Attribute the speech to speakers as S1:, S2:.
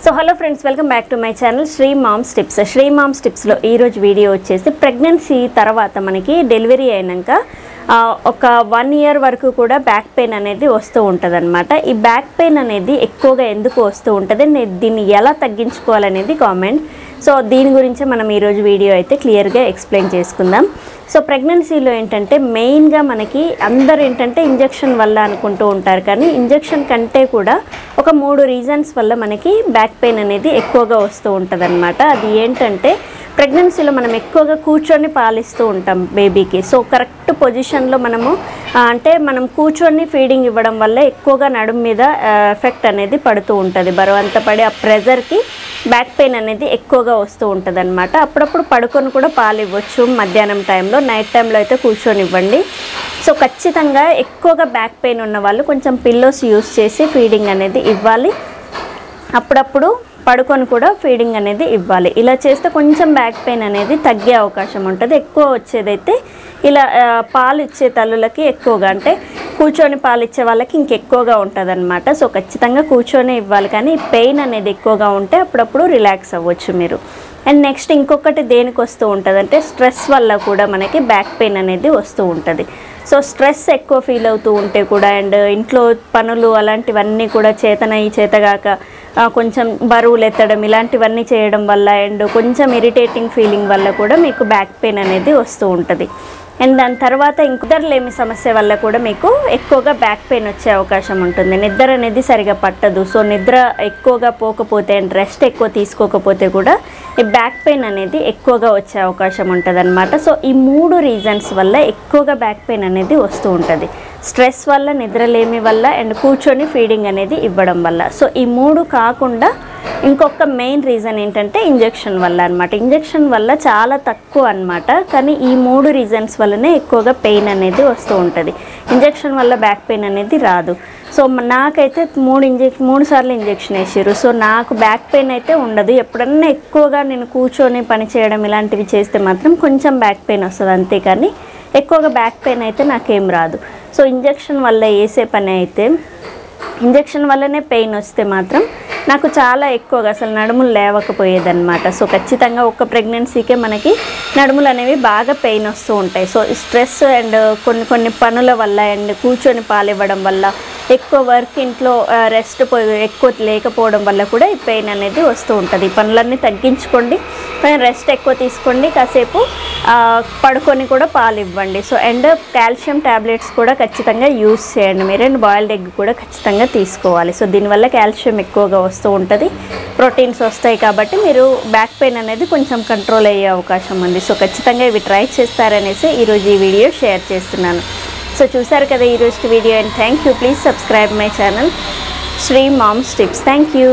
S1: So hello friends, welcome back to my channel Sri moms tips. Sri moms టిప్స్లో ఈరోజు video వచ్చేసి pregnancy తర్వాత మనకి డెలివరీ అయినాక ఒక 1 year వరకు కూడా బ్యాక్ పెయిన్ అనేది వస్తూ ఉంటుంది అనమాట. ఈ బ్యాక్ పెయిన్ అనేది ఎక్కువగా ఎందుకు వస్తూ ఉంటుంది, దీన్ని ఎలా తగ్గించుకోవాలనేది కామెంట్. సో దీని గురించి మనం ఈరోజు వీడియో అయితే క్లియర్గా ఎక్స్ప్లెయిన్ చేసుకుందాం. సో ప్రెగ్నెన్సీలో ఏంటంటే మెయిన్గా మనకి అందరు ఏంటంటే ఇంజెక్షన్ వల్ల అనుకుంటూ ఉంటారు, కానీ ఇంజెక్షన్ కంటే కూడా ఒక 3 రీజన్స్ వల్ల మనకి బ్యాక్ పెయిన్ అనేది ఎక్కువగా వస్తూ ఉంటుంది అనమాట. అది ఏంటంటే ప్రెగ్నెన్సీలో మనం ఎక్కువగా కూర్చొని పాలిస్తూ ఉంటాం బేబీకి. సో కరెక్ట్ పొజిషన్లో మనం కూర్చొని ఫీడింగ్ ఇవ్వడం వల్ల ఎక్కువగా నడుము మీద ఎఫెక్ట్ అనేది పడుతూ ఉంటుంది. బరువంతా పడి ఆ ప్రెజర్కి బ్యాక్ పెయిన్ అనేది ఎక్కువగా వస్తూ ఉంటుంది అనమాట. అప్పుడప్పుడు పడుకొని కూడా పాలు ఇవ్వచ్చు మధ్యాహ్నం టైంలో, నైట్ టైంలో అయితే కూర్చొని ఇవ్వండి. సో ఖచ్చితంగా ఎక్కువగా బ్యాక్ పెయిన్ ఉన్న వాళ్ళు కొంచెం పిల్లోస్ యూస్ చేసి ఫీడింగ్ అనేది ఇవ్వాలి. అప్పుడప్పుడు పడుకొని కూడా ఫీడింగ్ అనేది ఇవ్వాలి. ఇలా చేస్తే కొంచెం బ్యాక్ పెయిన్ అనేది తగ్గే అవకాశం ఉంటుంది. ఎక్కువ వచ్చేదైతే ఇలా పాలు ఇచ్చే తల్లులకి ఎక్కువగా, అంటే కూర్చొని పాలు ఇచ్చే వాళ్ళకి ఇంకెక్కువగా ఉంటుంది అనమాట. సో ఖచ్చితంగా కూర్చొని ఇవ్వాలి, కానీ పెయిన్ అనేది ఎక్కువగా ఉంటే అప్పుడప్పుడు రిలాక్స్ అవ్వచ్చు మీరు. అండ్ నెక్స్ట్ ఇంకొకటి దేనికి వస్తూ ఉంటుంది అంటే స్ట్రెస్ వల్ల కూడా మనకి బ్యాక్ పెయిన్ అనేది వస్తూ ఉంటుంది. సో స్ట్రెస్ ఎక్కువ ఫీల్ అవుతూ ఉంటే కూడా, అండ్ ఇంట్లో పనులు అలాంటివన్నీ కూడా చేతగాక కొంచెం బరువులు ఎత్తడం ఇలాంటివన్నీ చేయడం వల్ల, అండ్ కొంచెం ఇరిటేటింగ్ ఫీలింగ్ వల్ల కూడా మీకు బ్యాక్ పెయిన్ అనేది వస్తూ ఉంటుంది. అండ్ దాని తర్వాత నిద్రలేమి సమస్య వల్ల కూడా మీకు ఎక్కువగా బ్యాక్ పెయిన్ వచ్చే అవకాశం ఉంటుంది. నిద్ర అనేది సరిగా పట్టదు. సో నిద్ర ఎక్కువగా పోకపోతే అండ్ రెస్ట్ ఎక్కువ తీసుకోకపోతే కూడా ఈ బ్యాక్ పెయిన్ అనేది ఎక్కువగా వచ్చే అవకాశం ఉంటుంది అనమాట. సో ఈ 3 రీజన్స్ వల్ల ఎక్కువగా బ్యాక్ పెయిన్ అనేది వస్తూ ఉంటుంది. స్ట్రెస్ వల్ల, నిద్రలేమి వల్ల, అండ్ కూర్చొని ఫీడింగ్ అనేది ఇవ్వడం వల్ల. సో ఈ 3 కాకుండా ఇంకొక మెయిన్ రీజన్ ఏంటంటే ఇంజెక్షన్ వల్ల అనమాట. ఇంజెక్షన్ వల్ల చాలా తక్కువ అనమాట, కానీ ఈ 3 రీజన్స్ వల్లనే ఎక్కువగా పెయిన్ అనేది వస్తూ ఉంటుంది. ఇంజెక్షన్ వల్ల బ్యాక్ పెయిన్ అనేది రాదు. సో నాకైతే 3 సార్లు ఇంజెక్షన్ వేసారు. సో నాకు బ్యాక్ పెయిన్ అయితే ఉండదు. ఎప్పుడన్నా ఎక్కువగా నేను కూర్చొని పని చేయడం ఇలాంటివి చేస్తే మాత్రం కొంచెం బ్యాక్ పెయిన్ వస్తుంది, అంతేకాని ఎక్కువగా బ్యాక్ పెయిన్ అయితే నాకేం రాదు. సో ఇంజెక్షన్ వల్ల వేసే పని అయితే, ఇంజెక్షన్ వల్లనే పెయిన్ వస్తే మాత్రం నాకు చాలా ఎక్కువగా అసలు నడుములు లేవకపోయేదన్నమాట. సో ఖచ్చితంగా ఒక ప్రెగ్నెన్సీకే మనకి నడుములు అనేవి బాగా పెయిన్ వస్తూ ఉంటాయి. సో స్ట్రెస్ అండ్ కొన్ని పనుల వల్ల, అండ్ కూర్చొని పాలివ్వడం వల్ల, ఎక్కువ వర్క్ ఇంట్లో రెస్ట్ ఎక్కువ లేకపోవడం వల్ల కూడా ఈ పెయిన్ అనేది వస్తూ ఉంటుంది. ఈ పనులన్నీ తగ్గించుకోండి, రెస్ట్ ఎక్కువ తీసుకోండి, కాసేపు పడుకొని కూడా పాలు ఇవ్వండి. సో అండ్ కాల్షియం ట్యాబ్లెట్స్ కూడా ఖచ్చితంగా యూస్ చేయండి మీరు, అండ్ బాయిల్డ్ ఎగ్ కూడా ఖచ్చితంగా తీసుకోవాలి. సో దీనివల్ల కాల్షియం ఎక్కువగా వస్తూ ఉంటుంది, ప్రోటీన్స్ వస్తాయి, కాబట్టి మీరు బ్యాక్ పెయిన్ అనేది కొంచెం కంట్రోల్ అయ్యే అవకాశం ఉంది. సో ఖచ్చితంగా ఇవి ట్రై చేస్తారనేసి ఈరోజు ఈ వీడియో షేర్ చేస్తున్నాను. సో చూసారు కదా ఈరోజు video, and thank you. Please subscribe my channel Sri moms tips. Thank you.